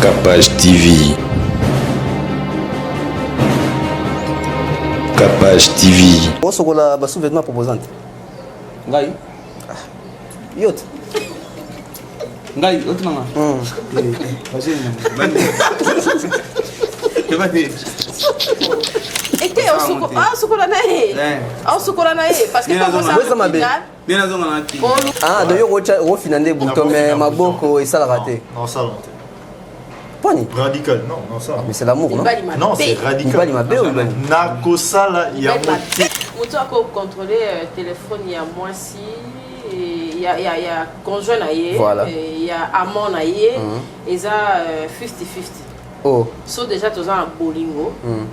Capage TV. Capage TV. On se voit la sous-vêtement proposante. Ngai. Yot. Ngai, autre maman. Vas-y, maman. Que va-t-il? Et que parce que bien raison on a qui. Ah, d'ailleurs on finance bouton mais ma boko et ça la raté. Non, ça l'a raté. Poni. Radical, non, ça. Mais c'est l'amour, non? Non, c'est radical. Nakosala, il y a tu as contrôler téléphone, il y a moi si il y a conjoint il y a amant et ça 50-50. Oh. So déjà tu as un bolingo.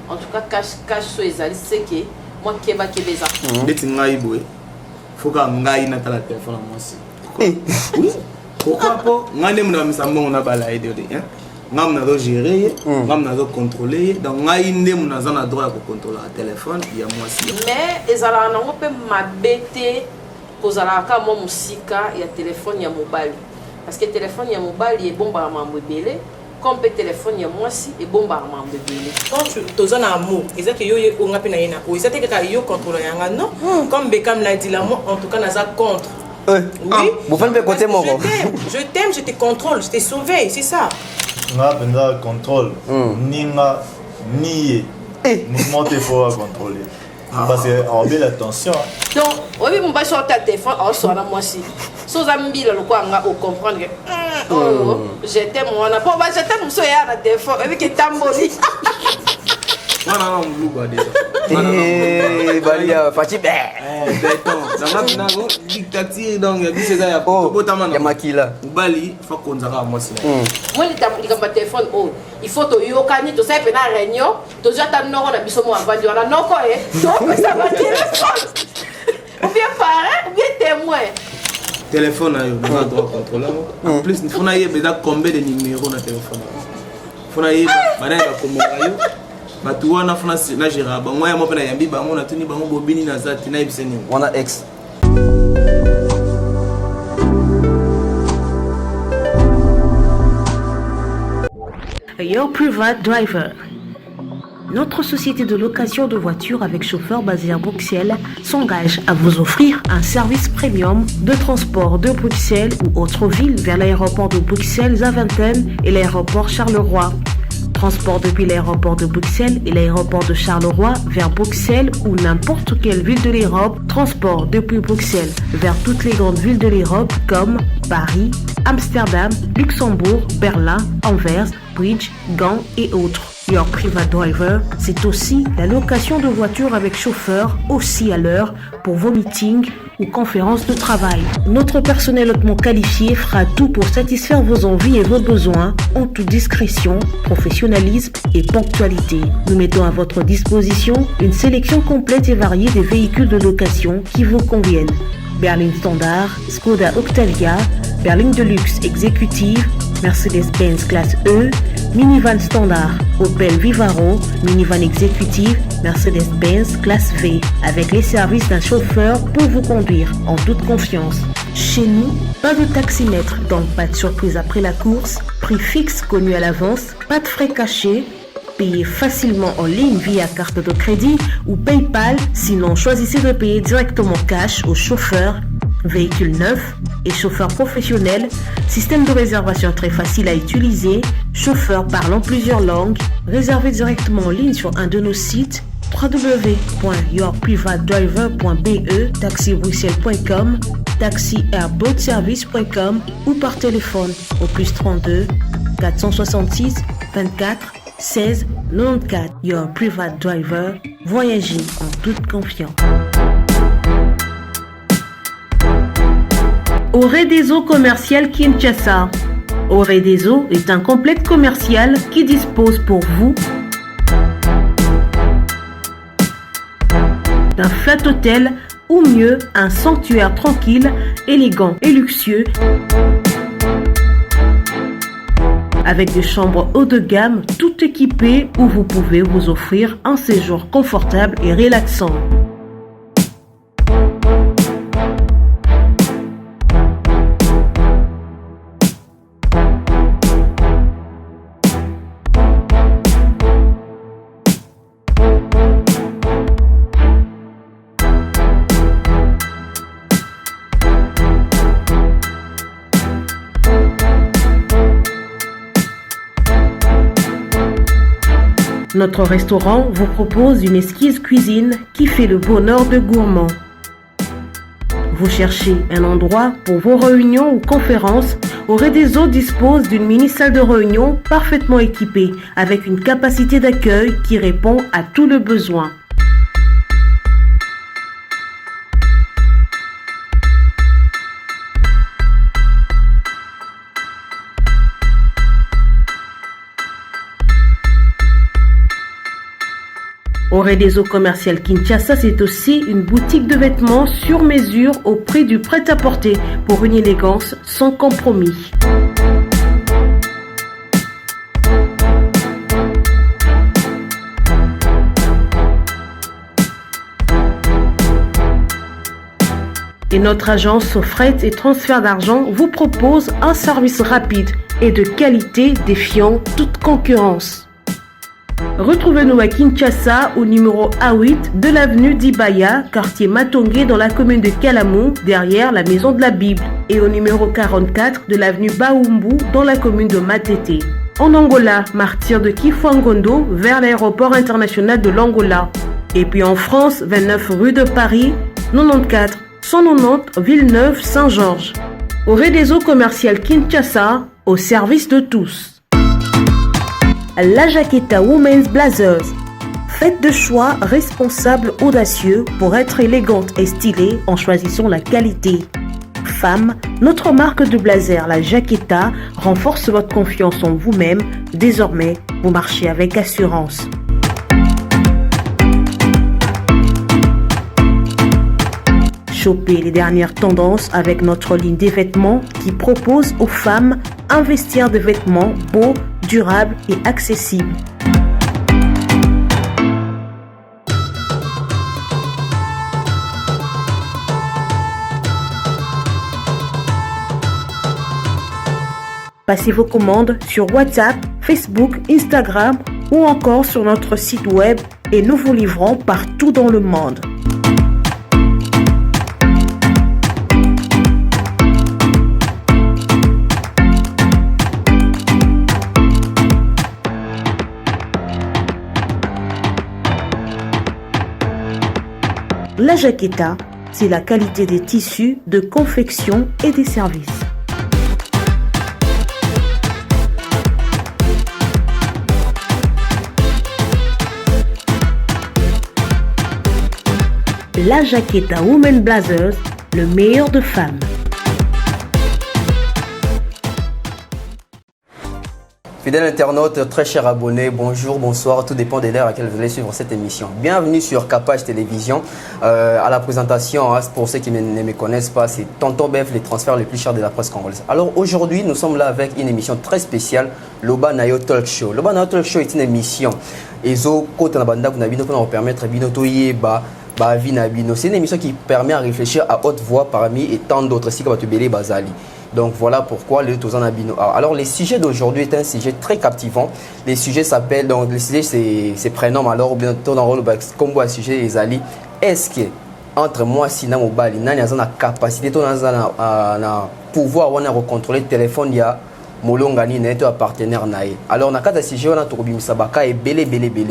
En tout cas cache so ezali c'est que moi keba kebeza. Ndeti ngai boy. Faut que ngai na tala téléphone moi si. Oui. Pourquoi pas? Ngai ne misa mbongo na bala aider hein. Ngam na do gérer, ngam na do contrôler. Donc ngai nde muna za na droit de contrôler le téléphone, il y a moi si. Mais ezala na ngope mabete kozala ka mo musika ya téléphone ya mobile. Parce que téléphone ya mobile est bon ba mambo belé. Comme le téléphone, il y a moi aussi et bon barman de bébé. Quand tu as un amour, ils disent que yo on a pena yena. Ou ils disent que yo contrôle yanga non. Comme Beckham l'a dit là, moi en tout cas n'a pas contre. Oui. Vous faites côté mon. Je t'aime, je te contrôle, je t'ai sauvé, c'est ça. Nga benda contrôle. Ninga ni mouvement te faut contrôler. Parce que on met l'attention. Donc, oui, mon bas sur ta téléphone, on soit là moi aussi. Sans ambi le quoi on va comprendre que oh, j'étais moi on a pas j'étais mon soeur à la téléphone avec que tamboli. Non, blue quoi déjà. Eh, Balia, Fati bé. Béton. Ça m'a finalement dictature donc il y a c'est ça il y a il y a Makila. Bali, faut qu'on s'arrête moi aussi. Moi il t'a dit comme téléphone oh, il faut to yokani to ça pena réunion, to jata noko na biso mo avandi on a noko donc ça va téléphone. Ou bien parent, ou bien témoin. Téléphone on doit contrôler. En plus il faut naïe besoin combien de numéros dans téléphone. Faut naïe bana ka komokayo. Batu wana funa na gérable bango ya mopena yambi bango na tuni bango bobini na zati na ibiseni Wana X. Your Private Driver. Notre société de location de voitures avec chauffeur basée à Bruxelles s'engage à vous offrir un service premium de transport de Bruxelles ou autre ville vers l'aéroport de Bruxelles-Zaventem et l'aéroport Charleroi. Transport depuis l'aéroport de Bruxelles et l'aéroport de Charleroi vers Bruxelles ou n'importe quelle ville de l'Europe. Transport depuis Bruxelles vers toutes les grandes villes de l'Europe comme Paris, Amsterdam, Luxembourg, Berlin, Anvers, Bridge, Gand et autres. Your Private Driver, c'est aussi la location de voitures avec chauffeur aussi à l'heure pour vos meetings ou conférences de travail. Notre personnel hautement qualifié fera tout pour satisfaire vos envies et vos besoins en toute discrétion, professionnalisme et ponctualité. Nous mettons à votre disposition une sélection complète et variée des véhicules de location qui vous conviennent. Berline Standard, Skoda Octavia, berline Deluxe Exécutive, Mercedes-Benz classe E, minivan standard, Opel Vivaro, minivan exécutive, Mercedes-Benz classe V, avec les services d'un chauffeur pour vous conduire en toute confiance. Chez nous, pas de taximètre, donc pas de surprise après la course, prix fixe connu à l'avance, pas de frais cachés, payez facilement en ligne via carte de crédit ou PayPal, sinon choisissez de payer directement cash au chauffeur. Véhicule neuf et chauffeur professionnel, système de réservation très facile à utiliser, chauffeur parlant plusieurs langues, réservez directement en ligne sur un de nos sites www.yourprivatedriver.be, taxibruxelles.com, taxiairboatservice.com ou par téléphone au +32 466 24 16 94. Your Private Driver, voyagez en toute confiance. Oredeso Commercial Kinshasa. Oredeso est un complexe commercial qui dispose pour vous d'un flat hôtel ou mieux un sanctuaire tranquille, élégant et luxueux avec des chambres haut de gamme tout équipées où vous pouvez vous offrir un séjour confortable et relaxant. Notre restaurant vous propose une exquise cuisine qui fait le bonheur de gourmands. Vous cherchez un endroit pour vos réunions ou conférences? Oredezo dispose d'une mini-salle de réunion parfaitement équipée avec une capacité d'accueil qui répond à tous les besoins. Oredezo Commercial Kinshasa, c'est aussi une boutique de vêtements sur mesure au prix du prêt-à-porter pour une élégance sans compromis. Et notre agence fret et transfert d'argent vous propose un service rapide et de qualité défiant toute concurrence. Retrouvez-nous à Kinshasa au numéro A8 de l'avenue d'Ibaya, quartier Matongé dans la commune de Kalamou, derrière la maison de la Bible, et au numéro 44 de l'avenue Baoumbu dans la commune de Matete. En Angola, martyr de Kifuangondo vers l'aéroport international de l'Angola. Et puis en France, 29 rue de Paris, 94 190 Villeneuve-Saint-Georges. Oredezo Commercial Kinshasa, au service de tous. La Jaqueta Women's Blazers. Faites de choix responsables audacieux pour être élégante et stylée en choisissant la qualité. Femme, notre marque de blazer, la Jaqueta, renforce votre confiance en vous-même. Désormais, vous marchez avec assurance. Chopez les dernières tendances avec notre ligne des vêtements qui propose aux femmes un vestiaire de vêtements beau, durable et accessible. Passez vos commandes sur WhatsApp, Facebook, Instagram ou encore sur notre site web et nous vous livrons partout dans le monde. La Jaqueta, c'est la qualité des tissus, de confection et des services. La Jaqueta Women Blazers, le meilleur de femmes. Fidèles internautes, très chers abonnés, bonjour, bonsoir, tout dépend de l'heure à laquelle vous allez suivre cette émission. Bienvenue sur Capage Télévision. À la présentation, pour ceux qui ne me connaissent pas, c'est Tonton Bef, les transferts les plus chers de la presse congolaise. Alors aujourd'hui, nous sommes là avec une émission très spéciale, Loba Nayo Talk Show. Loba Nayo Talk Show est une émission, Ezo Kota Nabanda Kunabino, pour nous permettre c'est une émission qui permet à réfléchir à haute voix parmi et tant d'autres, si comme Tubélé Bazali. Donc voilà pourquoi le Tozan Abino. Alors les sujets d'aujourd'hui est un sujet très captivant. Les sujets s'appellent, donc les sujets c'est prénom alors ou bien dans le rôle comme un sujet des Ali. Est-ce que entre moi Sina Mobali, n'a la capacité de pouvoir on a recontrôler le téléphone il y a Molongani n'est un partenaire naïe. Alors on a quatre sujets on a Tourbim Sabaka et belé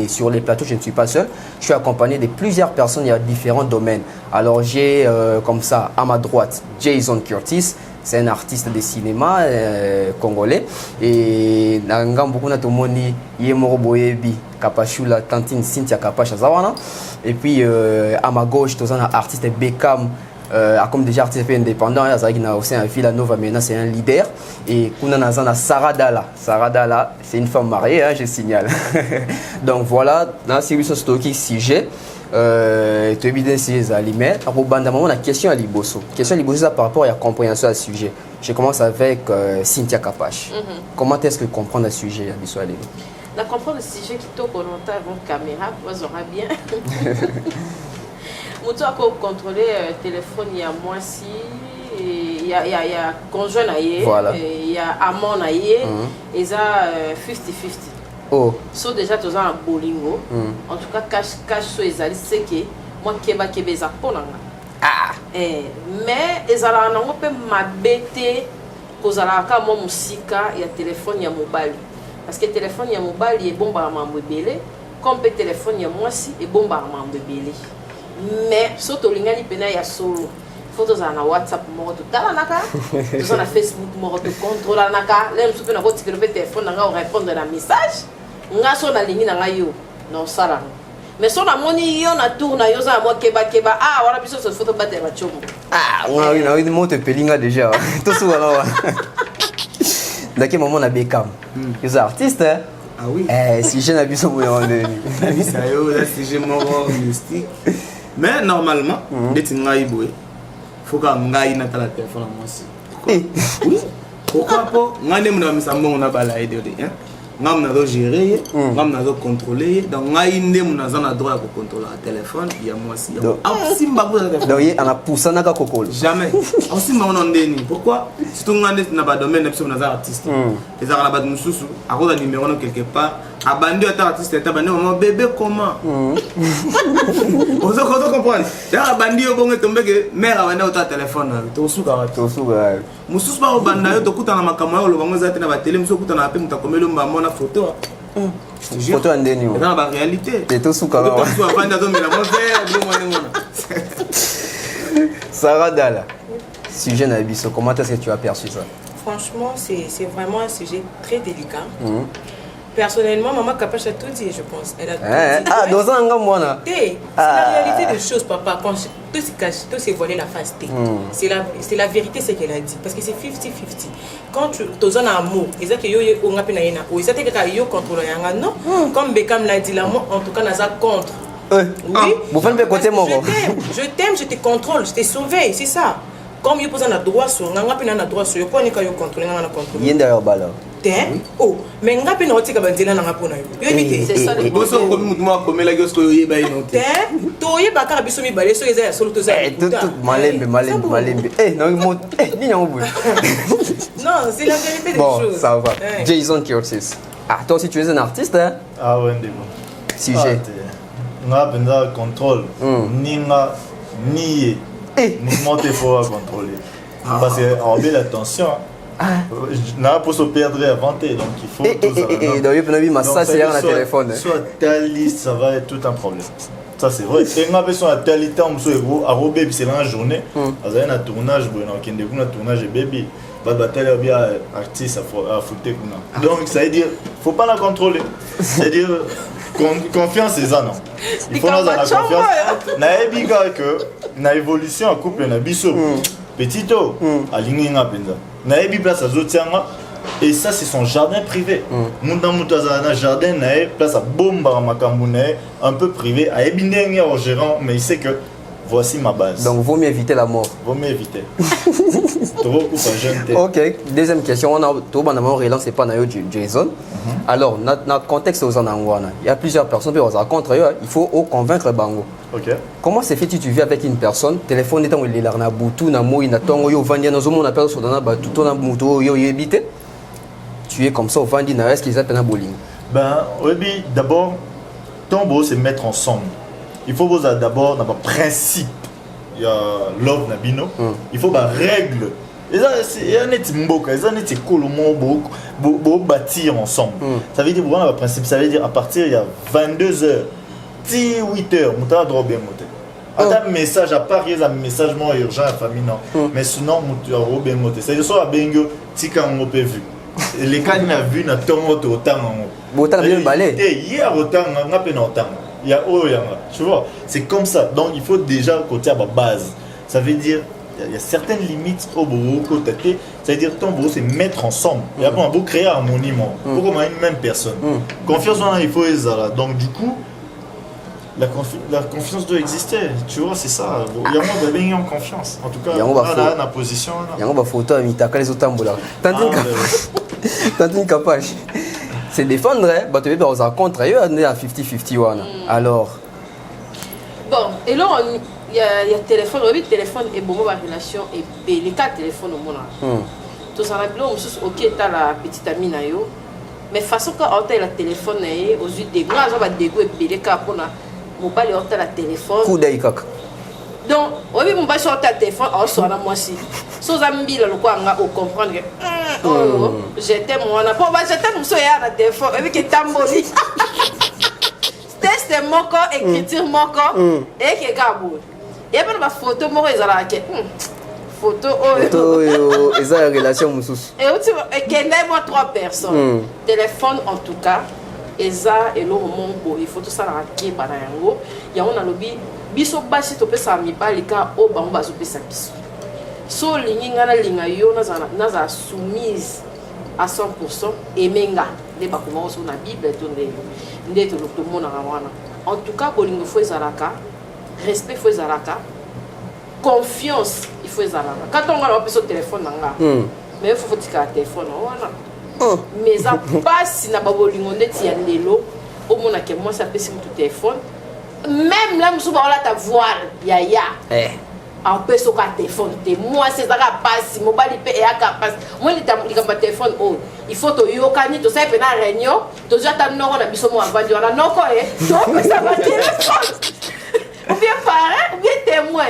sur les plateaux. Je ne suis pas seul. Je suis accompagné de plusieurs personnes. Il y a différents domaines. Alors j'ai comme ça à ma droite Jason Curtis. C'est un artiste de cinéma congolais. Et beaucoup de Tomoni, Yemoro Boyebi, Kapachula, Tantine, Cynthia Kapacha Zawana. Et puis à ma gauche, tu as un artiste Beckham, comme déjà artiste indépendant, il a aussi un fil à Nova, maintenant c'est un leader. Et Kuna Nazana Sarah Dala. Sarah Dala, c'est une femme mariée, hein, je signale. Donc voilà, dans ce sujet. Tu évidemment si les aliments. Après, la question à Liboso. Question à Liboso par rapport à la compréhension du sujet. Je commence avec Cynthia Kapache. Comment est-ce que comprendre le sujet à Liboso? La comprendre le sujet qui tourne en avant caméra, vous aurez bien. Moi, contrôler le téléphone, il y a moi si. Il y a conjoint, il y a amant, et ça 50-50. Oh. So déjà tu as un bolingo. En tout cas cache so ezali c'est que moi keba za ponanga. Ah. Mais ezala nango pe mabete kozala ka mo musika ya téléphone ya mobile. Parce que téléphone ya mobile est bon ba mambo belé comme pe téléphone ya mwasi et bombardement de belé mais soto lingani pena ya solo photos na WhatsApp moko to tala naka to na Facebook moko to contrôler naka lem soupe na ko tikelo pe téléphone nga répondre na message nga so na lingi na nga yo non sala mais so na moni yo na tour na yo za mo keba ah wala biso so photo battre ba chomo ah nga na mo te pelinga déjà to so wala daki maman na Beckham yo artiste ah oui si je n'abuse au bout de ça yo là si je moro mystique mais normalement dès nga iboué faut que ngai na tala téléphone moi aussi oui pourquoi pas ngane mna misambo na bala aider hein ngam na do gérer ngam na do contrôler donc ngai nde mna za na droit ko contrôler le téléphone il y a moi aussi aussi mbabu na téléphone donc il ana poussa na ka kokolo jamais aussi mba on ndeni pourquoi surtout ngane na ba domaine parce que na za artiste les ara na ba mususu a ko da numéro no quelque part abandi ata artiste ata bandi mon bébé comment ozo comprendre ya abandi yo bonge tombe que mère abandi ata téléphone to suka mususu ba obanda yo to kutana makamwa yo lo bango za tena ba télé mususu kutana pe mutakomelo mba mona photo photo andeni yo dans la réalité et to suka to suka banda to mela mo mona Sarah Dala sujet na biso comment est-ce que tu as perçu ça? Franchement, c'est vraiment un sujet très délicat. Personnellement, Maman Kapache a tout dit, je pense. Elle a tout dit. Ah, dans un moment, c'est la réalité des choses, papa. Quand tout se cache, tout s'est volé la face. C'est la vérité, ce qu'elle a dit. Parce que c'est 50-50. Quand tu as un amour, ils ont dit contre le non. Comme Beckham l'a dit, l'amour, en tout cas, n'a contre. Oui. Vous faites le côté mon je t'aime, je te contrôle, je te surveille, c'est ça. Comme il pose un droit sur, on a un droit sur, quoi n'est qu'à contrôler, on a contrôlé. Il y a derrière balle. Oh, mais on a pas noté que bandina n'a pas noté. C'est ça. Bon, ça comme moi comme la gosse que il va noter. Toye bakara biso mi balé so ezaya solo toza. Tout malembe. Non il monte. Ni en bout. Non, c'est la vérité des choses. Bon, ça va. Jason Curtis. Ah, toi aussi tu es un artiste hein? Ah ouais, ndimo. Sujet. Nga benza contrôle. Ninga nié. Mouvement il faut contrôler. Parce que en belle attention. N'a pas se perdre inventé donc il faut tout ça. Et donc il y a massage sur le téléphone. Soit telle liste ça va être tout un problème. Ça c'est vrai. Et on a besoin de tel temps monsieur à robé c'est la journée. Parce un tournage bon on kende kuna tournage baby. Ba bataille bien artiste à foutre kuna. Donc ça veut dire faut pas la contrôler. C'est-à-dire confiance c'est ça non. Il faut dans la confiance. Na ebiga que na évolution en couple na biso. Petito aligné nga penza. Na ebi place à zotianga et ça c'est son jardin privé. Munda mutaza na jardin na place à bomba makambu na un peu privé a ebi ndenge au gérant mais il sait que voici ma base. Donc vaut mieux éviter la mort. Vaut mieux éviter. Ok, deuxième question, on a tout le monde relancé pas Jason. Alors, dans le contexte aux Anangwana, il y a plusieurs personnes qui sont contre eux, il faut convaincre Bango. Ok. Comment c'est fait si tu vis avec une personne, téléphone est où il est là, na boutou, na moi, na tongo, yo vandi na zomo, na appelle sur na boutou, na boutou, yo habite. Tu es comme ça au vandi na est-ce qu'ils appellent un bowling? Ben, oui, d'abord, ton beau c'est mettre ensemble. Il faut d'abord un principe. Il y a love nabino. Il faut des règles. Il y a des mboka, il y a des colomos bâtir ensemble. Ça veut dire voilà le principe. Ça veut dire à partir il y a 22 h, 8 h, on t'a droit bien monter. Un message à part il y a un message moins urgent à la famille non. Mais sinon on t'a droit bien monter. C'est soit à bengo tika on peut vu. Les cas n'a vu na tongo autant en. Autant bien balai. Hier autant on a peine autant. Il y a tu vois, c'est comme ça. Donc il faut déjà côté à la base. Ça veut dire il y a certaines limites au bout côté. Ça veut dire ton boulot c'est mettre ensemble. Et après on va créer harmonie pour comme une même personne. Confiance il faut ça. Donc du coup la confiance doit exister. Tu vois, c'est ça. Il y a moins de bien en confiance. En tout cas, là la position là. Il y a une photo à mitaka les autres tamboula. Tantine capache. C'est défendre, bah tu veux pas aux contre eux, on est à 50-50 alors. Bon, et là il y a téléphone, le téléphone et bon ma relation et les quatre téléphones au monde. Tout ça là on se OK t'as la petite amie na yo. Mais façon quand on a le téléphone aux yeux des gars, on va dégo et les cas pour na mobile on a la téléphone. Coup d'œil kaka. Donc, oui, mon bas sur ta téléphone, on soit là moi aussi. Sans amis, le quoi, on va comprendre que j'étais moi, on a pas, j'étais mon soeur à la téléphone, avec un tamboli. test moko écriture moko et que gabo et ben ma photo moko ezala ke photo oyo eza ya relation mususu et tu kende moi 3 personnes téléphone en tout cas eza eloko mongo il faut tout ça la keba na yango yango na lobi biso basi to pesa mibali ka o bango bazo pesa biso so lingi ngana linga yo naza soumise à 100% emenga de bakoma so na bible to nde to lokto mona wana en tout cas bolingo fo ezalaka respect fo ezalaka confiance il faut ezalaka quand on va pesa téléphone nanga mais il faut tika téléphone wana mais ça passe na babolingo ndeti ya lelo au mona ke moi ça pesa mon téléphone même là musu ba la ta voile ya en peut sur un téléphone moi c'est ça qui passe mobile et à passe moi il a téléphone oh il faut to yokani to ça pena réunion to jata non on a biso mo avandi on a non quoi donc ça va téléphone ou bien parent ou bien témoin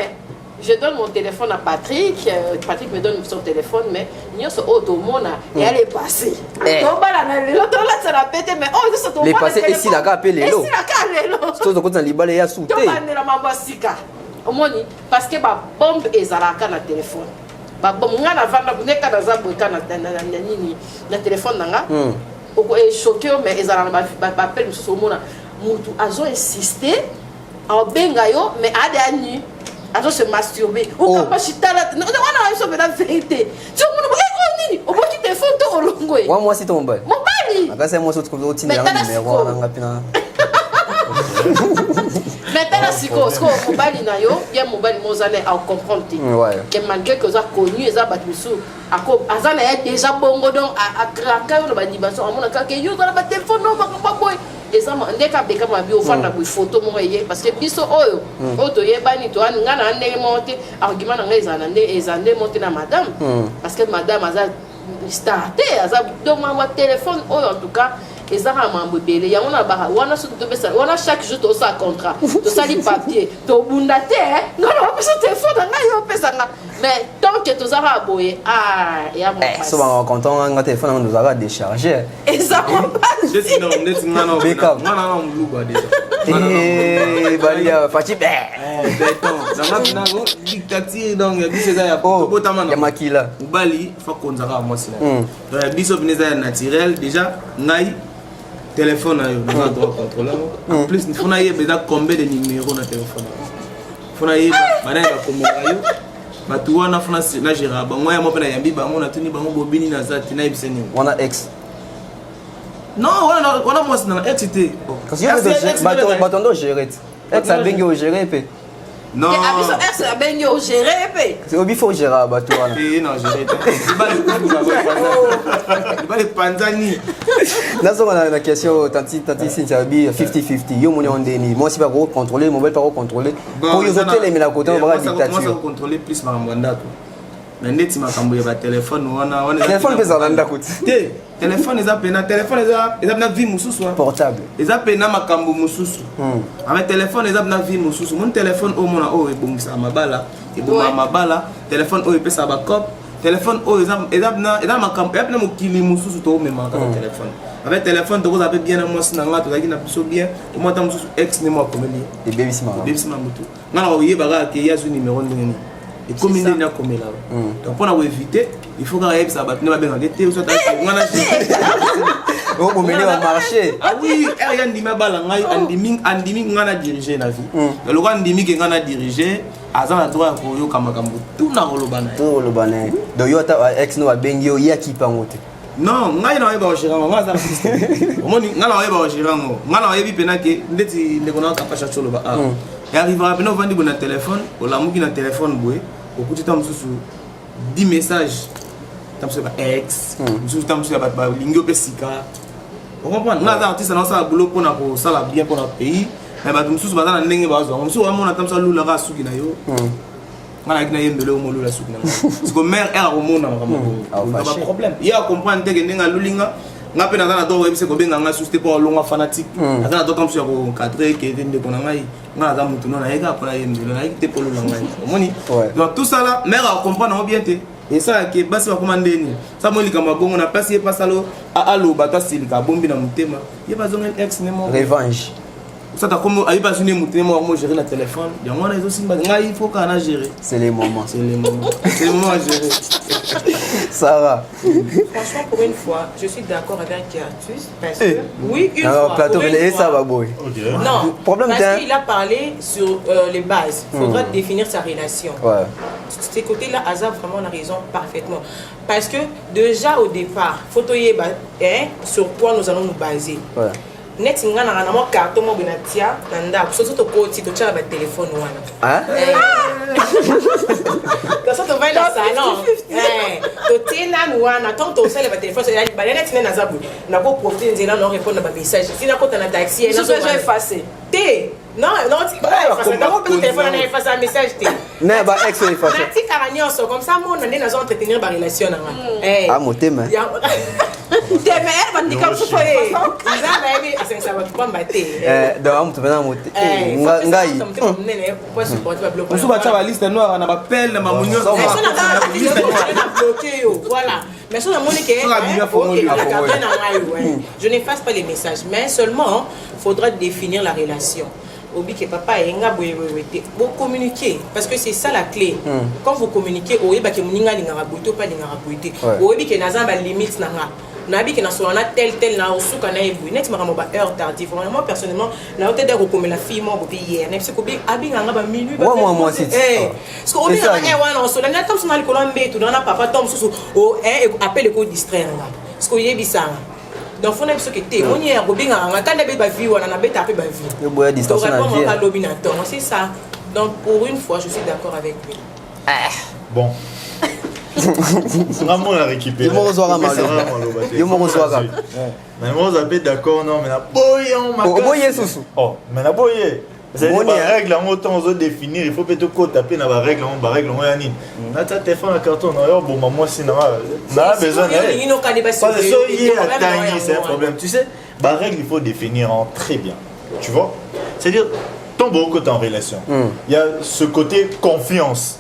je donne mon téléphone à Patrick Patrick me donne son téléphone mais il y a ce auto mona et elle est passée to bala na l'autre là ça la pété mais oh ça to les passé ici la ka appeler lo ici la ka lelo to ko tsan libale ya souté to banela mambasika omoni parce que ba bombe ezalaka na téléphone ba bombe ngana vanda buneka na zambo kana na nini na téléphone nanga oko e choqué mais ezalaka ba appel mususu omona mutu azo insister en benga yo mais ade ani azo se masturber ou pas chitala non wana azo be la vérité tu omona oh nini oboki téléphone to olongo e wa moi si tombe mobali akasa moi so tko tindi na numéro nanga pina maintenant siko mobali na yo bien mobali mozane à comprendre que malgré que ça connu ça batusu ako azana ya déjà bongo donc à craquer le badibaso amona ka ke yo dans la téléphone non ba boy ezama ndeka beka ma bio fanda boy photo mo yé parce que biso oyo oto yebani to ngana ndenge monter argument nga ezande monter na madame parce que madame aza starté aza donc ma téléphone oyo en tout cas et ça a mambo belé ya on a ba wana so to pesa wana chaque jour to sa contrat to sali papier to bundate non on peut se téléphone nga yo pesa nga mais tant que to zara boye ya mo so ba content nga téléphone nous a décharger et ça on passe je dis non ngana mlugo déjà bali ya fati donc na go dictature donc biso za ya botama ya makila bali fa konzaka moi sina donc biso bineza naturel déjà ngai téléphone ayo na droit contrôler en plus il faut na yeba combien de numéros na téléphone faut na yeba bana ba combien ayo batu wana faut na gérer ba moi mo pena yambi ba mo na tuni ba mo bobini na zati na ibseni wana ex non wana moi na ex était parce que batondo gérer ex a bengi au gérer pe non abiso ex a bengi au gérer pe c'est obi faut gérer batu wana non gérer ba le panzani nazo na question tanti Cynthia bi 50-50 yo moni ondeni moi si pas contrôler mobile pas contrôler pour yo zoter les la côté on va dictature moi contrôler plus marambanda to na ndeti makambo ya ba téléphone wana téléphone pesa landa kuti téléphone eza pena téléphone eza na vie mususu portable eza pena makambo mususu avec téléphone eza na vie mususu mon téléphone au mona o ebongisa mabala eboma mabala téléphone o epesa ba cop téléphone o eza na makambo eza na mokili mususu to mema ka téléphone avec téléphone to vous bien na moi sinanga to zaki na biso bien to mota mususu ex ne moi komeli et baby smart mutu ngana o yeba ke ya zo numéro ndeni et comme il n'a comme là donc pour éviter il faut que ça battre pas bien été soit ngana on peut mener au marché ah oui rien dit ma bala ngai andimi ngana diriger na vie le roi andimi ke ngana diriger azana droit ko yo kamakambo tout na rolobana donc yo ta ex no abengi yo ya kipangote non ngai na yeba oshirango ngaza omoni ngana yeba oshirango ngana yebi penake ndeti ndekona kapasha cholo ba et arrivera à vendre na téléphone ou la mouki na téléphone boy au coup de temps sous 10 messages tam sur ex sous tam sur ba lingio pesika on comprend na artiste na ça boulot pour na ko ça la bien pour notre pays mais ba dum sous ba na ndenge ba zo on sous vraiment na tam ça lula ra suki na yo ngana kina yembele o molula suki na parce que mère elle au monde na pas problème il y a comprendre que ndenga lulinga ngape na do webse ko benga nga susté pour longa fanatique na do comme sur ko cadrer que de ko na ngai nga za mutu na eka pour yembele na ite pour longa ngai omoni donc tout ça là mère a comprendre bien té et ça que basi ba commander ni ça mo lika mabongo na place pas salo alo bata silika bombi na mutema ye ba zonga ex ne mo revanche Ça t'a comme aïe pas une moutée moi gérer le téléphone. Il y a moi les aussi il faut qu'on a géré. C'est les moments. C'est les moments. C'est les moments à gérer. Sarah. Franchement, pour une fois, je suis d'accord avec Artus parce que oui, une Alors, fois. plateau, pour une et fois. ça va boy. Non, Problème parce d'un- qu'il a parlé sur les bases. Il faudra définir sa relation. Ouais. Ces côtés-là, Azar vraiment a raison parfaitement. Parce que déjà au départ, il faut sur quoi nous allons nous baser. Ouais. Net nga na na mo carton mo benatia nanda so to koti to chala ba téléphone wana. Hein? Quand ça te va dans salon. To tena wana quand to sele ba téléphone ba net na zabu. Na ko profiter nzela no répondre ba message. Si na ko na taxi Je vais effacer. T. Non, tu peux pas effacer. T'as pas le téléphone na effacer un message T. Non, bah ex est facile. Na ti karanyoso comme ça mon na na entretenir ba relation na. Ah mon thème. TMR va dire comme ça. Donc tu vas monter. Ngai. On se bat la liste noire on a pas pelle na mamunyo. Voilà. Mais sur la monnaie je n'efface pas les messages, mais seulement il faudra définir la relation. Obi que papa et nga vous communiquer parce que c'est ça la clé. Quand vous communiquez, obi ba ke muninga linga rabuito pas linga rabuité. Obi que naza ba limite na nga. Nabi que na so na tel na osuka na ebu. Net ma ba heure tardive. Moi personnellement, na hôtel de recommer la fille moi bobi hier. Ne parce que obi abi nga ba minuit ba. Moi c'est. Parce que obi na wana on so na comme so na likolombe tout na papa tom so o appelle ko distraire nga. Parce que yebi ça. Donc faut n'être ce que t'es on y est robinga quand des ba vie on a bête après ba vie le boya distorsion na vie c'est ça. Donc pour une fois je suis d'accord avec lui. Bon. Vraiment on a récupéré. Yo mo zoara malo. Yo mo zoara. Mais moi on a d'accord non mais na boyon ma. Boye susu. Oh, mais na boye. C'est une règle en autant on définir, il faut peut-être qu'on tape dans la règle on règle on yani. Na ta téléphone à carton non bon moi si na besoin c'est un problème. Tu sais, la règle il faut définir en très bien. Tu vois? C'est-à-dire ton beau côté en relation. Il y a ce côté confiance.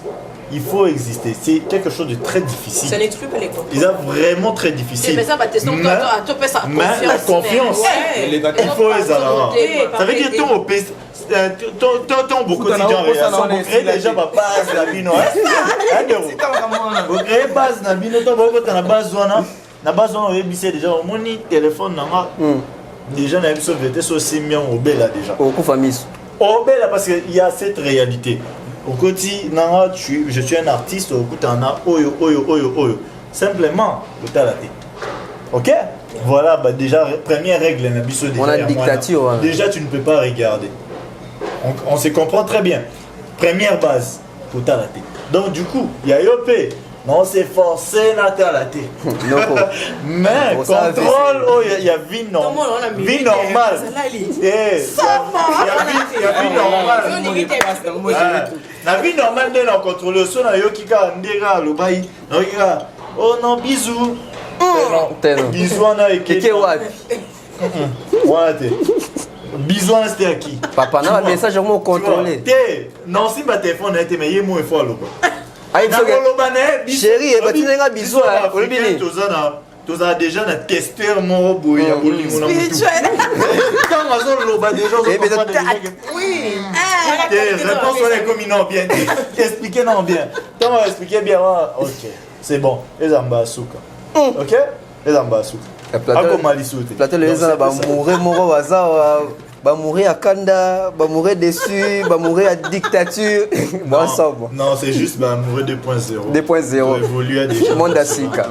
Il faut exister. C'est quelque chose de très difficile. Ça n'exclut pas les confiances. C'est vraiment très difficile. Mais ça va tester la confiance. Il faut les avoir. Ça veut dire ton OP. Ton beaucoup de gens vous créez déjà ma base la bino. Vous créez base la bino. Ton beaucoup de la base na base on rebisser déjà au moni téléphone na déjà na episode de so simian au bela déjà. Au coup famille. Au bela parce qu'il y a cette réalité. Au côté nanga je suis un artiste au côté on a oyo. Simplement le talaté. OK? Voilà bah déjà première règle na biso déjà. On a dictature. Déjà tu ne peux pas regarder. On se comprend très bien. Première base, pour t'arrêter. Donc du coup, il y a Yop. Non, c'est forcé à t'arrêter. Mais contrôle, il y a vie normale. Vie normale. Il y a vie normale. La vie normale, on contrôle le son. Oh non, bisous. Bisous, on a écrit. Voilà, bisous c'était à qui? Papa non message vraiment contrôlé. Non si ma téléphone a été mais moi il faut alors. Chérie, tu n'as bisous tu as déjà un testeur mon boy à bolingo na mutu. Quand on loba déjà oui. Réponse on est comme non bien. Expliquer non bien. Quand on va expliquer bien OK. C'est bon. Les ambasuka. OK? Les ambasuka. Plateau les gens va mourir moro baza va mourir à Kanda, va mourir dessus, va mourir à dictature. Bon ensemble. Non, c'est juste va mourir 2.0. 2.0. Évoluer déjà. Monde asika.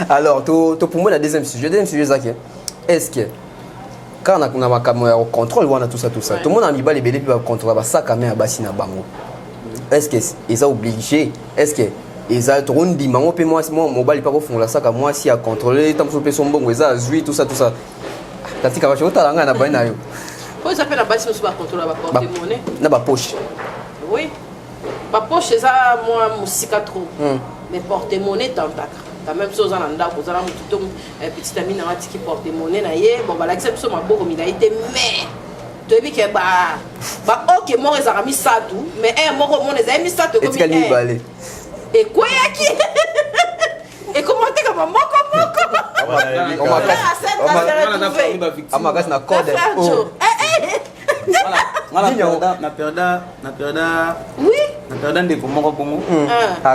Alors, pour moi le deuxième sujet Zaki. Est-ce que quand on a ma caméra au contrôle on a tout ça tout le monde a mis les bébés pour contrôler ça caméra basina bango. Est-ce que ils sont obligés? Est-ce que ils ont trop dit moi mobile pas font la sac à moi si à contrôler tant que son bon ils ont joué tout ça katika bacho talanga na baina yo quoi ça fait la base sur contrôler la porte-monnaie na ba poche oui ba poche ça moi musika trop mais porte-monnaie tantaka la même chose en anda ko zala mututo petit ami na watiki porte-monnaie na ye bon ba l'accepte so maboko minaité mais depuis que bah ok moi les amis ça tout mais moi les amis ça tout comme et quoi qui et comment t'es comme moko on m'a cassé na code na perda ndeko moko bongo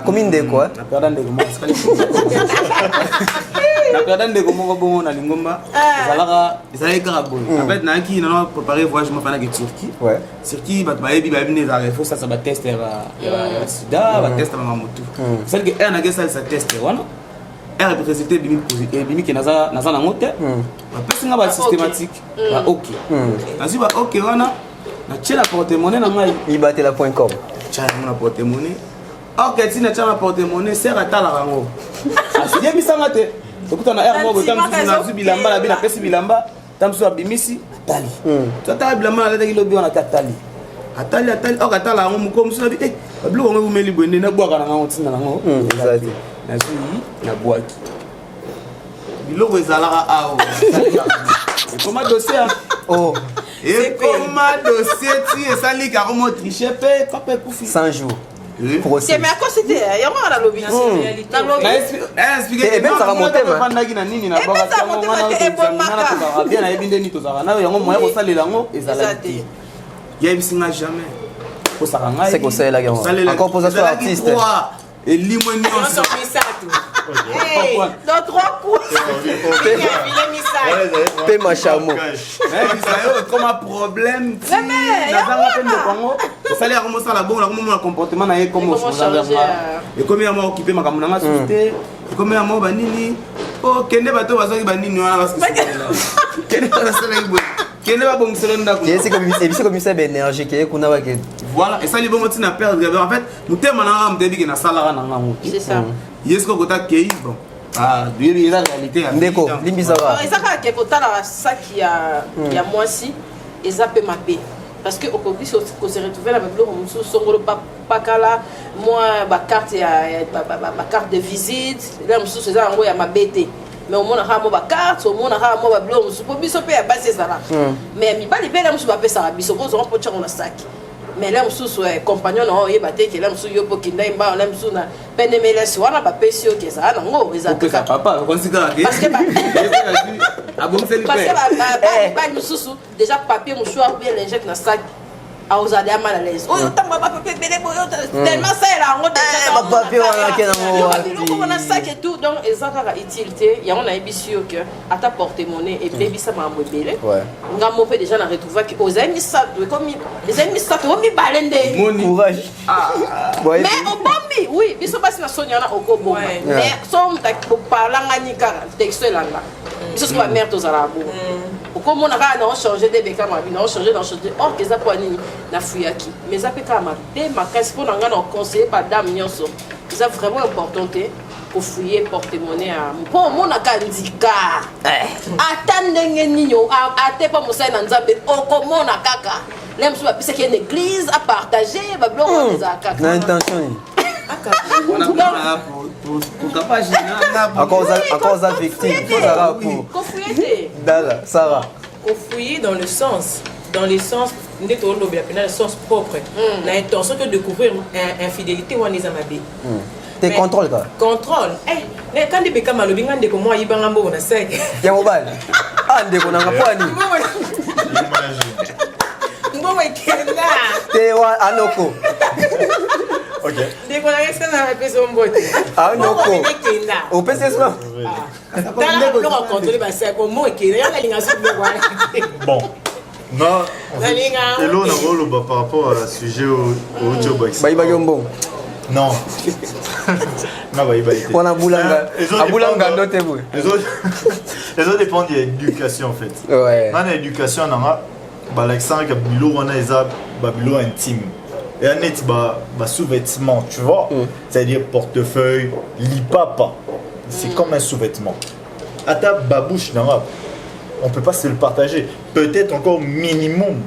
combien de quoi na perda ndeko moko bongo na lingomba ezalaki kaka boye en fait nayaki nano préparé voyage mofanaki Turquie Turquie bato bayebi nde ezalaka il faut sasa bateste ya sida bateste banga motu celle que nake esalisa teste wana résultat ebimiki naza nango te bapesi nga basystématique ok nazwi ok wana natie na porte-monnaie na ngai ibatela.com tia yango na porte-monnaie ok ntina tia na porte-monnaie ser atalaka yango yebisanga te okutana aire moko ta mosusu nazwi bilamba na bi napesi bilamba ta mosusu abimisi atali atala bilamba naletaki lobi wana te atali ok atala yango moko mosusu nabi babiloko yango ebumeli boye nde nabwaka na ngango ntina nango nazwi nabwaki biloko ezalaka awa ekoma dossier ekoma dossier ti esali kako mo triche mpe papa ekufi 100 jours C'est mais à quoi c'était? Il y a moi dans lobby. Expliquez na nini na boka tango wana bien na ebinde ni tozaka na yango moya kosalela ngo ezala te. Ya bisinga jamais. Kosaka ngai. C'est que c'est la guerre. Encore posation artiste. Et limwe nyonso. Dans 3 coups. Pe ma chameau. Comme un problème. Nazanga pe ndokongo. Sali ya komosa la bongo la komo comportement na ye comme et comme ya moi occupé makambo na société et comme ya moi banini oh kende bato bazoki banini wana parce que kende na sala ibo kende ba bongo selo ndako c'est comme ça énergie qui est kuna ba ke voilà et ça les bongo tina perdre en fait mutema na ngam debi ke na sala na ngam c'est ça yesko kota kei bon lui la réalité ndeko limbisa ba ezaka ke kotala saki ya moi si ezape mabe parce que au Kogi se retrouver avec le musu songolo pakala moi ba carte de visite là musu c'est ça ngo ya mabete mais au mona ha mo ba carte au mona ha mo ba blo musu po biso pe ya base ça là mais mi ba libela musu ba pesa biso ko zo po tchako na saki mais là musu compagnon na oyeba te ke là musu yo po kinda imba là musu na penemela si wana ba pesi yo ke ça na ngo ezaka papa considère que parce que ah bon c'est le parce que ba mususu déjà papier mouchoir bien l'injecte na sac a osé aller mal à l'aise oh tamba papier belé boyo tellement ça là ngo déjà papier wana ke na ngo on a sac et tout donc ezaka ka utilité ya on a ebisio que ata porte-monnaie et baby ça m'a belé ngamo pe déjà na retrouver que osé mi ça comme les amis ça to mi balende courage mais au bombi oui biso basi na sonya na okobo mais som ta parlanga ni kara texte là biso so ba mère to zala bo comme on a changé des bécams on a changé or que ça pour nini na fuyaki mais ça peut quand même ma casse pour ngana conseiller pas dame nyonso c'est vraiment important pour fouiller porte-monnaie à pour mon akandika attendenge ninyo ate pas mo sai na nzambe o comment na kaka l'aime so ba pisa qu'il y a une église à partager ba blo on a kaka na intention on a pour capable encore ça victime faut ça pour Dala Sarah fouiller dans le sens le sens propre l'intention que de découvrir infidélité ou anizamabe tes contrôles quoi contrôle mais quand des bécams malobi ngande ko moi yibanga mbo na sek ya mobile ndeko na ngapwani mbo ekenda te wa anoko Ok. ndeko na ngesa na peso mbote anoko ekenda o pese ça ndeko lo contrôler ba sek ko mo ekenda ya linga su lo kwa Bon. Non. Et là, on a par rapport à sujet au job. Baïba Yombo. Non. Non, baïba. On a boulanga. Aboulanga d'autres vous. Les autres dépendent de l'éducation en fait. Ouais. Dans l'éducation, on a Alexandre qui a bilo on a isa babilo intime. Et un net sous-vêtement, tu vois. C'est-à-dire portefeuille, lipapa. C'est comme un sous-vêtement. À ta babouche, on ne peut pas se le partager. Peut-être encore minimum,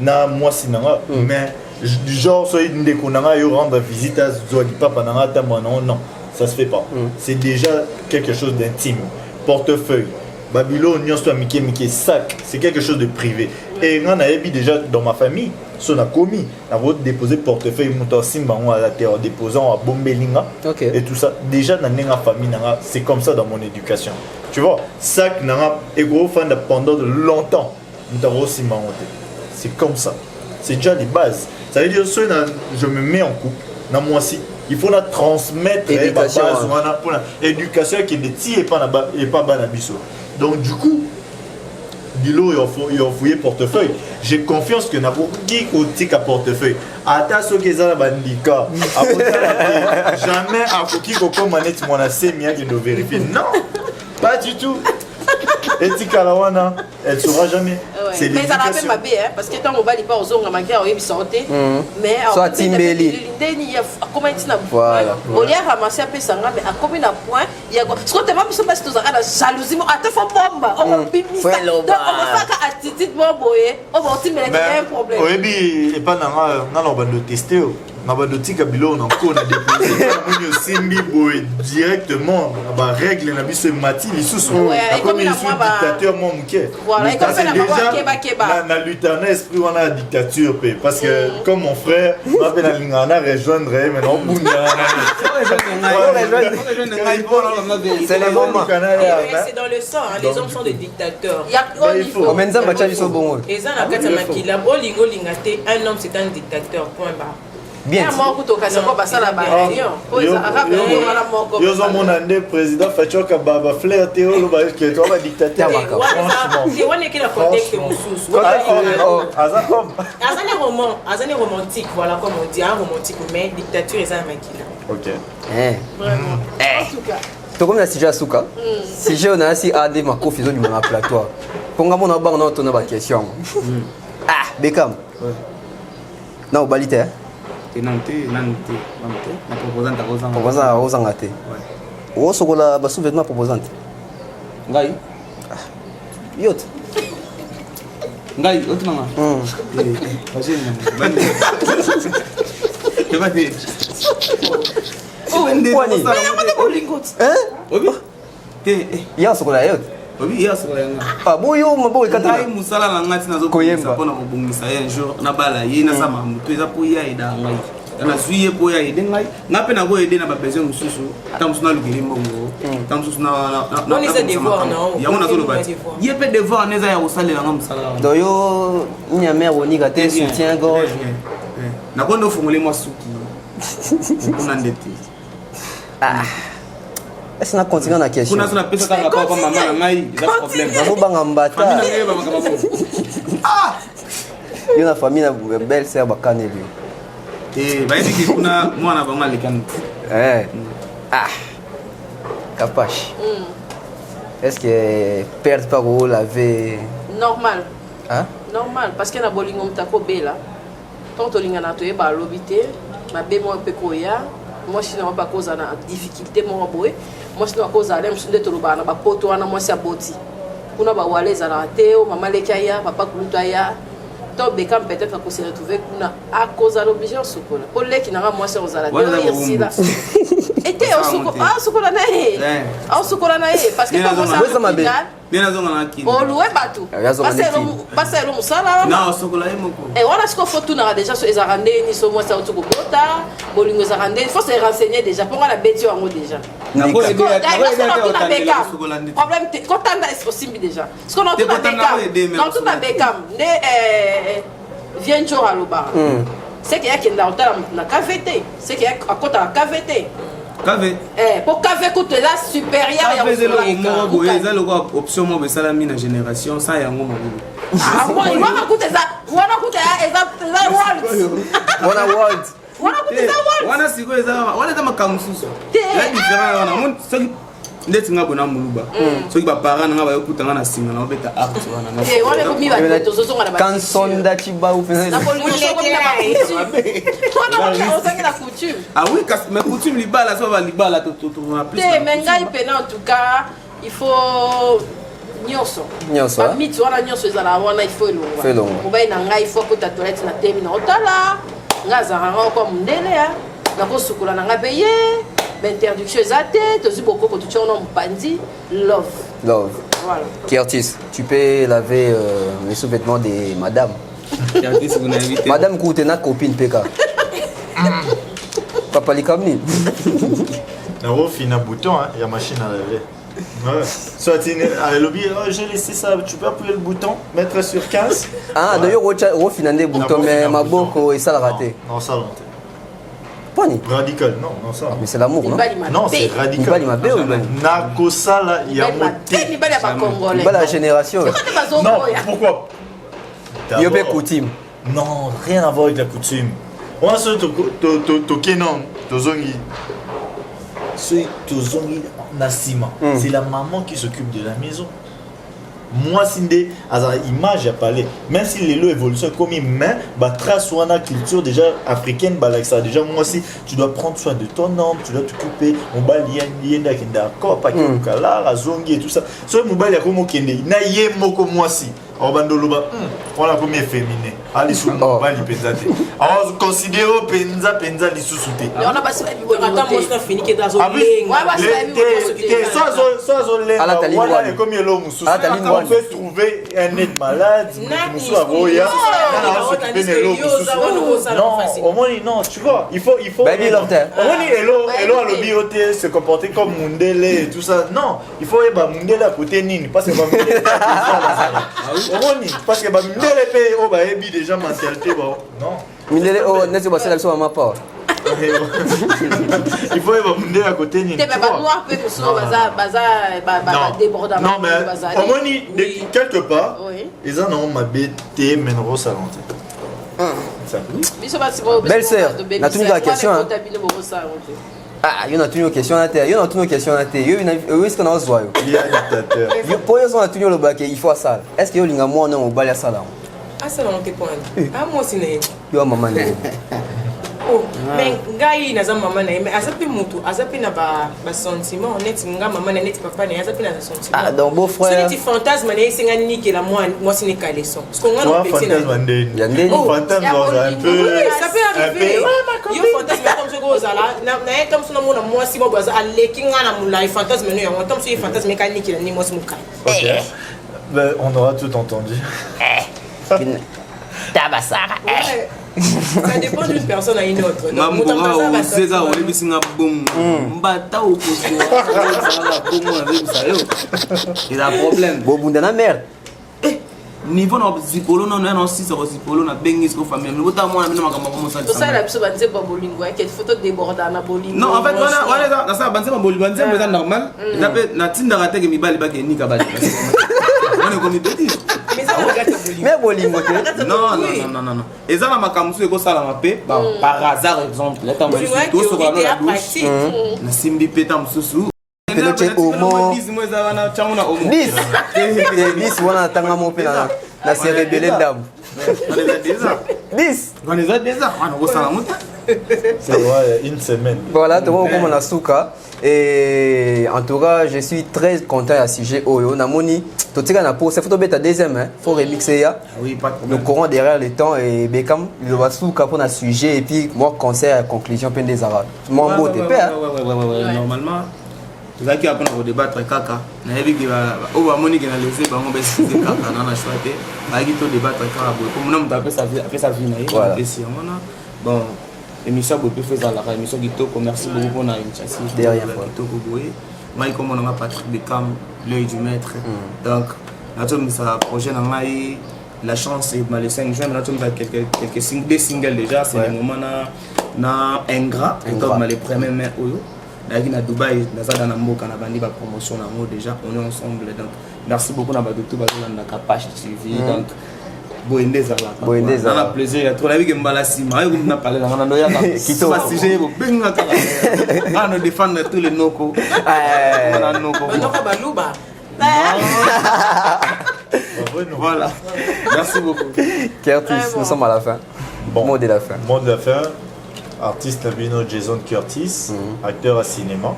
na moi si nanga, mais du genre soit une déconanga yo rendre visite à Zouadipa pananga tamana non, ça se fait pas. C'est déjà quelque chose d'intime. Portefeuille, Babylone, nyon soit Mickey sac, c'est quelque chose de privé. Et on a déjà dans ma famille, on a commis, on a déposé portefeuille Moutasimba à la terre déposant à Bombelinga et tout ça. Déjà dans ma famille, c'est comme ça dans mon éducation. Tu vois, sac nanga et gros fan pendant de longtemps. c'est comme ça. C'est déjà les bases. Ça veut dire que je me mets en couple, dans moi aussi. Il faut la transmettre éducation, pour l'éducation qui ne tire pas dans biso. Donc du coup, Dilo il a fouillé portefeuille. J'ai confiance que n'importe qui critique à portefeuille. Attends ce que ça va indiquer. Jamais à qui comme manette mon assez bien de vérifier. Non, pas du tout. Etika Lawana, elle saura jamais. C'est mais ça rappelle ma bé, parce que tant on va pas aux ongles, ma guerre, il sortait. Mais soit Timbeli. Comment il dit voilà. Au lieu de ramasser un peu ça, mais à combien de points il y a. Ce qu'on te va me passer tous à la jalousie, à te faire bombe. On va pipi ça. Donc on va faire attitude bombe, on va aussi mettre un problème. Oui, et pas dans le tester. On va de tika bilo on a déposé simbi boy directement ba règle na biso mati lisusu comme il est dictateur mon muké voilà et comme ça déjà na lutter esprit on a dictature parce que comme mon frère m'a fait la lingana rejoindre mais non bunda c'est le moment c'est dans le sang les hommes sont des dictateurs il y a il faut menza bacha biso bongo et ça na kata makila bolingo lingate un homme c'est un dictateur point barre. Bien. Yo zo mon ande président Fachoka Baba Flair Théo le bail que toi va dictateur franchement. C'est on est qui la contexte mususu. Azane romantique voilà comme on dit un romantique mais dictature et ça makila. OK. Vraiment. En tout cas. To comme la sija suka. Si je on a si ade makofi zo du mon plateau. Ponga mon ba on a ba question. Ah, Beckham. Non, balite. Nante, na proposante à Proposant aux angate. Ou sokola ba sous-vêtement proposante. Ngai. Yot. Ngai, autre maman. Vas-y. Oh, kwani. Hein? Obi. Ya sokola yot. Obi ya sokola nga. Ah, boyo mabo ikata. Ngai musala na ngati nazo koyemba pona kobungisa un jour na bala ye na sama mutu eza po ya ida ngai. Na suye po ya ide ngai. Ngape na go ide na ba besoin mususu. Tam suna lukiri mbongo. Tam suna na. On les a devoir non. Ya mona zo loba. Ye pe devoir neza ya usalela nga musala. Doyo nyame ronika te soutien gorge. Na kondo fungole mwa suki. Kuna ndeti. Ah. Est-ce qu'on continue la question? Kuna sona pesa kanga papa mama na ngai, il y a problème. Nabo banga mbata. Famille na ngai ba makaba. Ah! Yo na famille na belle sœur bakane lui. Bah il dit que kuna mwana ba mal kan. Ah. Capache. Est-ce que perdre par où laver normal. Hein? Normal parce que na bolingo mtako bela. Tant olinga na toye ba lobité, ma be mo pe koya. Moi je n'ai pas cause na difficulté mo boy. Moi je n'ai pas cause à l'aime sunde to lobana ba poto wana moi sia boti. Kuna ba waleza na teo mama lekaya papa kulutaya. Donc Beckham peut-être qu'on s'est retrouvé à cause de l'obligation sokola. Pour les qui n'ont moi c'est aux alades. Ici là. Était au sokola. Ah sokola nae. Ah sokola nae parce que comme ça m'a bien. Bien raison on a qui. Oh loué bateau. Parce que l'homme ça là. Non sokola est moko. Et voilà ce qu'on faut tout na déjà sur les arandés ni sur moi ça au bota. Bolingo les arandés, il faut se renseigner déjà pour la bête en haut déjà. Na ko aider. Problème quand on est possible déjà. Ce qu'on a tout à Beckham. Dans tout à Beckham. Viens toujours à l'obar. C'est qu'il y a qui est dans la KVT. C'est qu'il y a à côté de la KVT. KV. Pour KV coûte là supérieur à la option moi ça la mine génération ça y a un moment. Ah moi il va coûter ça. Voilà coûter ça world. Voilà coûter ça world. Voilà c'est quoi ça? Voilà dans ma kamususu. La différence on a ndeti nga bona muluba soki ba parents nga ba yokutanga na singa na obeta art wana eh wale ko mi ba to zozonga na ba canson da chiba ou fait na ko la coutume ah oui mais coutume libala ça va libala to na plus mais ngai pena en tout cas il faut nyonso ba miti wana nyonso ezala wana il faut elongwa obai na ngai il faut ko ta toilette na temi na otala nga zara ko mundele ya na ko sukula na nga paye l'interdiction exacte, tu as beaucoup de choses en bandi, love. Love. Voilà. Curtis, tu peux laver les sous-vêtements de madame. Curtis, vous n'avez invité. Madame Koutena, copine PK. Papa Likamni. Il y a un bouton, il y a une machine à laver. Ouais. Soit à lobby, j'ai laissé ça, tu peux appuyer le bouton, mettre sur 15. Ah, d'ailleurs, au final des boutons, mais ma boko et ça l'a raté. Non, ça l'a raté. Pas ni. Radical, non, ça. Mais c'est l'amour, non? Non, c'est radical. Il m'a ou bien? Nakosala, il y a Pas la génération. Non, pourquoi? Il y a coutume. Non, rien à voir avec la coutume. On a ce tokenon, tozongi. Ce tozongi nasima. C'est la maman qui s'occupe de la maison. Moi, Sindé, à l'image, j'ai parlé. Même si les lots évoluent comme il met, trace ou la culture déjà africaine, ça. Déjà, moi aussi, tu dois prendre soin de ton homme, tu dois t'occuper. Mon bal, il y a un d'accord, pas qu'il y a zongi et tout ça. Ce mobile, il y a comme il y a un moi aussi. On va comme féminin. Allez, sous le mobile, il peut être. On considère penza les sous-soutés. On a passé la attends, moi, je fini qui est dans un on peut trouver un aide malade, non, tu vois, il faut Baby Lorter. Hello à l'obioté se comporter comme Mundele et tout ça. Non, il faut Mundele à côté Nini parce que parce que Mundele paye au baby déjà mentalité non. Mundele n'est pas celle sur ma part. Il faut Mundele à côté Nini. Non mais quelque part ils en ont ma bête Menro Salanté. Belle sœur, n'a tenu la question. Ah, il y a une question à terre. Il y a une question à terre. Il est-ce qu'on a besoin? Il y a un dictateur. Pour eux, on a tenu le bac. Il faut ça. Est-ce que vous avez moi non au bal à ça là? Ah, ça on te point. Ah, moi aussi né. Yo maman. Oh, mais ngai na za maman na mais azapi mutu, azapi na ba sentiment, net nga maman na net papa na azapi na sentiment. Ah, donc beau frère. C'est des fantasmes na singa ni que la moi c'est ne caleçon. Parce qu'on a un petit fantasme il y a des fantasmes un peu. Ça peut arriver. Yo fantasme comme ce goza là, na comme son mona moi si mo baza aleki nga na mula fantasme no yango, comme si fantasme mécanique ni moi muka. OK. Ben on aura tout entendu. Tabasara. Ça dépend d'une personne à une autre. Donc, il a un problème. Bon, vous avez merde. Niveau na zipolo na 6 zipolo na bengis ko famille mais autant moi na makambo ça ça la biso banze ba bolingo que photo débordant na bolingo non en fait voilà ça banze ba bolingo banze c'est normal ça peut na tinda ka teke mibali ba ke ni ka ba on est comme petit mais ça regarde bolingo mais bolingo non et ça na makambo ko sala mape par hasard exemple là tant moi tout ce qu'on a la douche na simbi peta msusu Peloche Omo 10 wana tanga mo pena na se rebelle dame 10 on est déjà on a ça c'est vrai une semaine voilà tout comme on a souka et en tout cas je suis très content à sujet oyo na moni to tika na pour cette photo beta deuxième hein faut remixer ya oui pas de problème nous courons derrière le temps et Beckham il va souka pour un sujet et puis moi conseil à conclusion plein des arabes mon beau te père normalement tozalaki apona kodébattre kaka nayebi ke oyo bamoni ke na lese bango baexplique kaka na choix te bayaki todébattre kaka boye komona moto apesa vie na ye apesi yango na bon émission boye mpe fe ezalaka émission kitoko merci beaucoup mpona initiative kitoko boye ngai komonanga Patrick Beckham l'œil du maître donc nazomisa projet na ngai la chance ma le 5 juin nazomisa des singles déjà c'est le moment na ingrat donc ma les premiers mains oyo Nagi na Dubaï, na mboka na bandi ba promotion nango déjà on est ensemble donc merci beaucoup na ba docteur bazala na Kapache TV donc boende zala. Boende zala. On a plaisir ya trop la vie que mbala sima ayo na parler na no ya ka. Kito ba sujet bo benga kala. Ah no défendre tous les noko. Na noko ba luba. Voilà. Merci beaucoup. Curtis, nous sommes à la fin. Bon, mot de la fin. Mot de la fin. Artiste labino Jason Curtis, acteur à cinéma.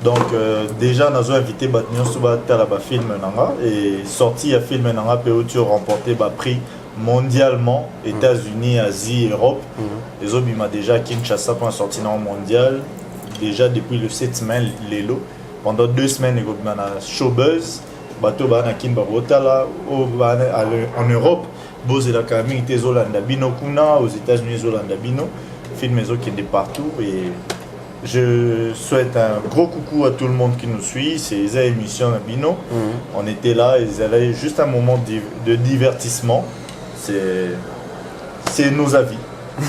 Donc déjà nous avons invité Batnion Souba Talaba film nanga et sorti à film nanga PO remporté prix mondialement États-Unis, Asie, Europe. Les autres m'a déjà Kinshasa pour un sorti mondial déjà depuis le 7 semaines Lelo. Pendant 2 semaines il y a showbuzz bateau bana kin babotala en Europe bozé la camille Zolanda Bino kuna aux États-Unis Zolanda Bino film qui est partout et Je souhaite un gros coucou à tout le monde qui nous suit. C'est les émissions Bino. On était là, ils avaient juste un moment de divertissement. C'est nos avis.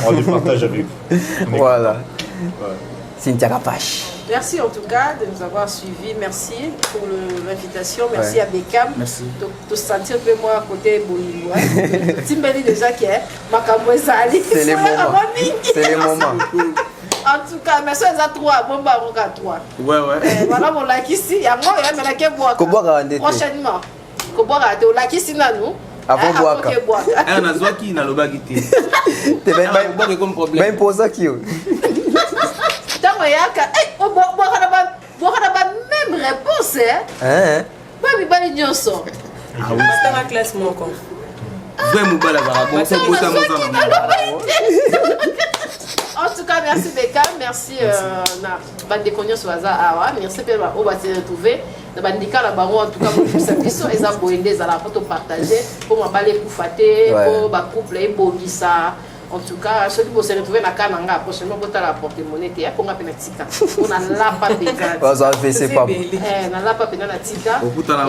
On les partage avec vous. Voilà. Ouais. Cynthia Capache. Merci en tout cas de nous avoir suivis. Merci pour l'invitation. Merci à Beckham. Merci. De sentir un peu moi à côté Bolingo. Timbeli déjà qui est Makambo Zali. C'est les moments. C'est les moments. En tout cas, merci à trois. Bon, bah, on a trois. Ouais. Voilà mon like ici. Il y a moi, il y a mon like boire. Prochainement. Ko boire à te like ici, nanou. Avant boire. On a zoa qui n'a le bagité. T'es bien comme problème. même pour ça qui est. Tant qu'il y a même réponse, hein? Pas mi bali nyonso. Ah oui. C'est ma classe mon con. Vraiment pas la varagon. C'est pour ça En tout cas, merci Beckham, merci na bande konyo sur hasard. Merci pe on va se retrouver. Na bandika la baron en tout cas pour cette question et ça pour aider la photo partager pour m'abaler pour fater pour ba couple et bonisa. En tout cas, ceux qui vont se retrouver dans Kananga, prochainement, vous avez la porte-monnaie, on a une tika. On a la papéga. Vous avez fait pas. On a la papéga na tika. Au bout de la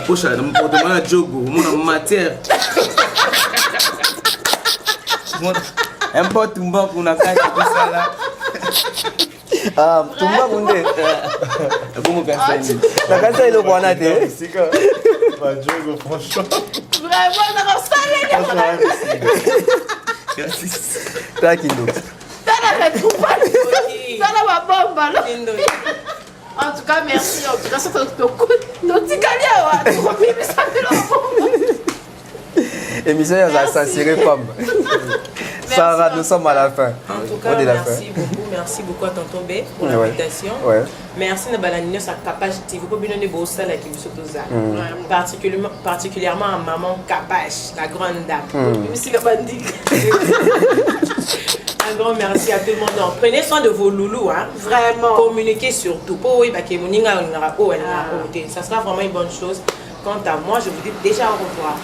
poche, on a porte-monnaie jogo, on a matière. Un peu tumba pour la carte, tout ça là. Ah, tumba munde. Comment faire ça? La carte est le bon à dire. C'est que jogo, franchement. Vraiment, on a salé. T'as qui nous? T'as la bombe. En tout cas, merci. En tout cas, c'est notre tika. Émission a censuré femme. Sarah, nous sommes à la fin. En tout cas, merci beaucoup à Tonton B pour l'invitation. Merci à Balanino, sa Capache TV. Vous pouvez donner beau ça là qui me saute aux arts. Particulièrement à maman Capache, la grande dame. Merci la bandit. Un grand merci à tout le monde. Donc, prenez soin de vos loulous, hein. Vraiment. Communiquez surtout. Ça sera vraiment une bonne chose. Quant à moi, je vous dis déjà au revoir.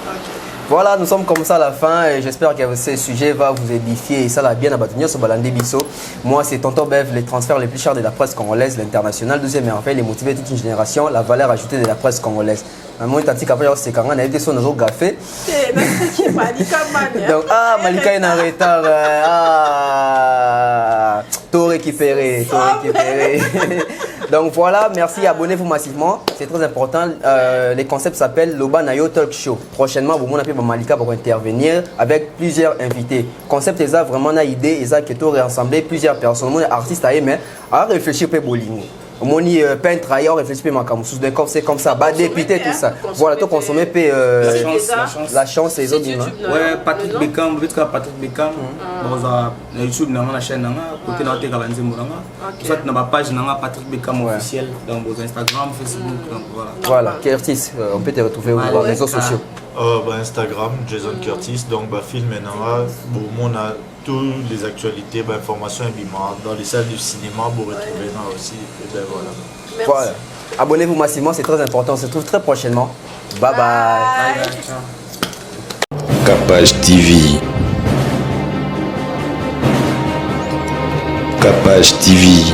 Voilà, nous sommes comme ça à la fin et j'espère que ce sujet va vous édifier et ça l'a bien abattu sur Balandé Bisso. Moi, c'est Tonton Bev, les transferts les plus chers de la presse congolaise, l'international, deuxième merveille, les motiver toute une génération, la valeur ajoutée de la presse congolaise. Moi, je c'est quand on a été sur nos gaffés. Donc, Malika est en retard. Tout récupéré. Donc voilà, merci, abonnez-vous massivement, c'est très important. Les concepts s'appellent Loba Nayo Talk Show. Prochainement, vous m'appelez Malika pour intervenir avec plusieurs invités. Concept est vraiment une idée, ils ont réassemblé plusieurs personnes, artistes à aimer, à réfléchir pour Bolingo. Moni peintre ailleurs réfléchir ma camouflage de comme c'est comme ça bas député tout ça voilà tout consommer la chance les autres ouais Patrick Beckham peut être Patrick Beckham dans YouTube dans la chaîne côté dans tes galanzé moulanga soit dans ma page dans Patrick Beckham officiel dans vos Instagram Facebook donc voilà Curtis on peut te retrouver sur les réseaux sociaux Instagram Jason Curtis donc film maintenant bon on a toutes les actualités, informations dans les salles du cinéma, vous retrouvez là aussi. Et voilà. Abonnez-vous massivement, c'est très important. On se retrouve très prochainement. Bye bye. Capache TV. Capache TV.